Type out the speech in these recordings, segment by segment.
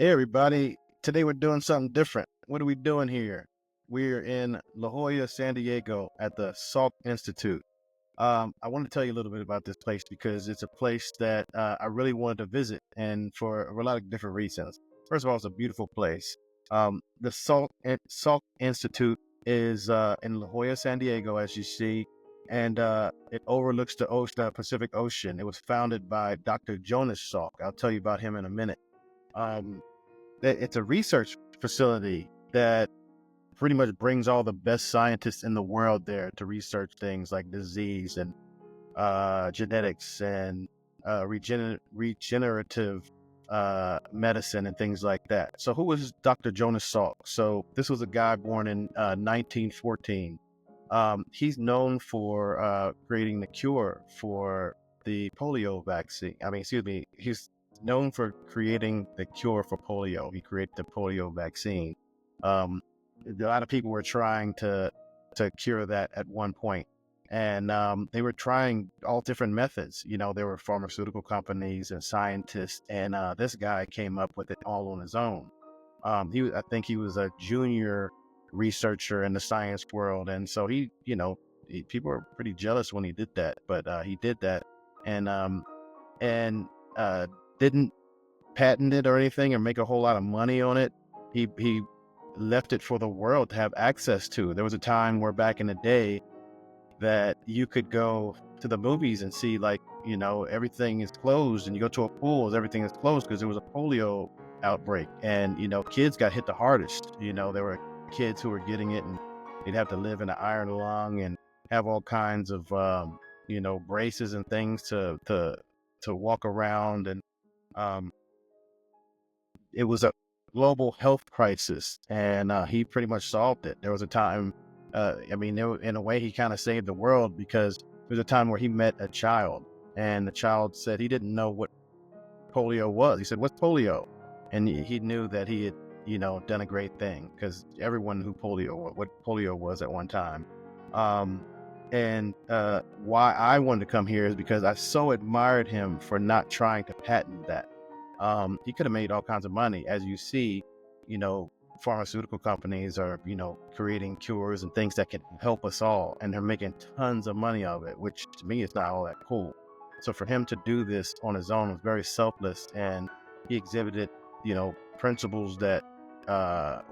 Hey everybody, today we're doing something different. What are we doing here? We're in La Jolla, San Diego at the Salk Institute. I want to tell you a little bit about this place because it's a place that I really wanted to visit and for a lot of different reasons. First of all, it's a beautiful place. The Salk Institute is in La Jolla, San Diego, as you see, and it overlooks the Pacific Ocean. It was founded by Dr. Jonas Salk. I'll tell you about him in a minute. Um, it's a research facility that pretty much brings all the best scientists in the world there to research things like disease and genetics and regenerative medicine and things like that. So who was Dr. Jonas Salk? So this was a guy born in 1914. He's known for creating the cure for the polio vaccine. He's known for creating the cure for polio. He created the polio vaccine. Um, a lot of people were trying to cure that at one point, and they were trying all different methods. There were pharmaceutical companies and scientists, and this guy came up with it all on his own. I think he was a junior researcher in the science world, and so people were pretty jealous when he did that, but he did that, and and didn't patent it or anything or make a whole lot of money on it. He left it for the world to have access to. There was a time where back in the day that you could go to the movies and see, like, everything is closed, and you go to a pool, everything is closed because there was a polio outbreak, and kids got hit the hardest. There were kids who were getting it, and they'd have to live in an iron lung and have all kinds of braces and things to walk around, and um, it was a global health crisis, and he pretty much solved it. There was a time, in a way, he kind of saved the world because there was a time where he met a child, and the child said he didn't know what polio was. He said, "What's polio?" And he knew that he had, done a great thing because everyone knew what polio was at one time. Um, and why I wanted to come here is because I so admired him for not trying to patent that. He could have made all kinds of money. As you see, you know, pharmaceutical companies are, creating cures and things that can help us all, and they're making tons of money of it, which to me is not all that cool. So for him to do this on his own was very selfless, and he exhibited, principles that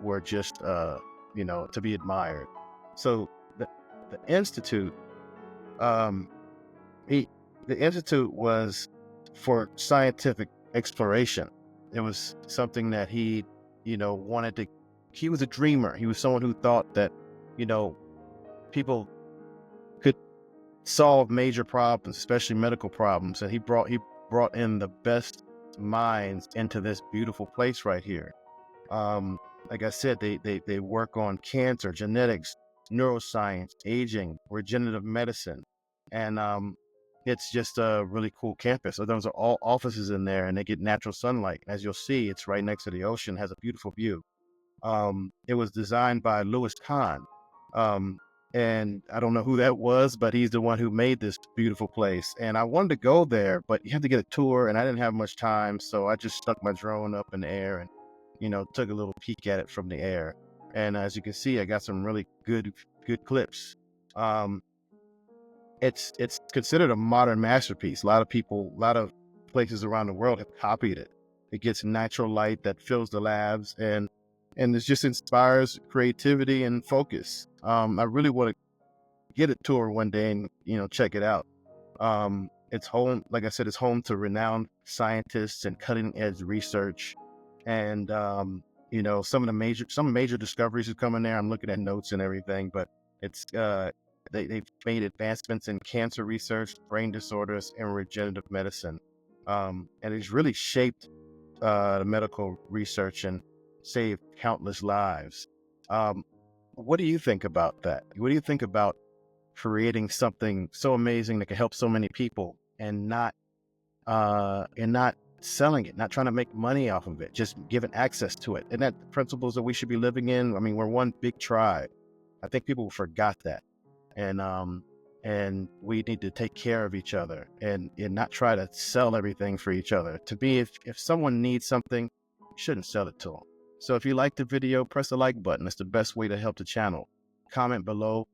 were just, to be admired. So the institute, um, he, the institute was for scientific exploration. It was something that he, wanted to. He was a dreamer. He was someone who thought that, you know, people could solve major problems, especially medical problems, and he brought in the best minds into this beautiful place right here. Um, like I said, they work on cancer, genetics, neuroscience, aging, regenerative medicine, and it's just a really cool campus. So those are all offices in there, and they get natural sunlight. As you'll see, it's right next to the ocean, has a beautiful view. It was designed by Louis Kahn, um, and I don't know who that was, but he's the one who made this beautiful place. And I wanted to go there, but you have to get a tour, and I didn't have much time, so I just stuck my drone up in the air and took a little peek at it from the air. And as you can see, I got some really good clips. Um, it's considered a modern masterpiece. A lot of places around the world have copied it. It gets natural light that fills the labs, and it just inspires creativity and focus. I really want to get a tour one day and check it out. It's home, like I said, it's home to renowned scientists and cutting edge research, and some major discoveries have come in there. I'm looking at notes and everything, but it's they've made advancements in cancer research, brain disorders, and regenerative medicine, and it's really shaped the medical research and saved countless lives. Um, what do you think about that? What do you think about creating something so amazing that can help so many people, and not selling it, not trying to make money off of it, just giving access to it? And that the principles that we should be living in? I mean, we're one big tribe. I think people forgot that. And we need to take care of each other and not try to sell everything for each other. To me, if someone needs something, you shouldn't sell it to them. So if you like the video, press the like button. It's the best way to help the channel. Comment below.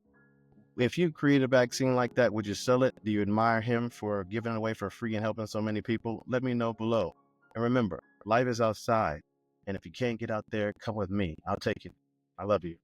If you create a vaccine like that, would you sell it? Do you admire him for giving it away for free and helping so many people? Let me know below. And remember, life is outside. And if you can't get out there, come with me. I'll take you. I love you.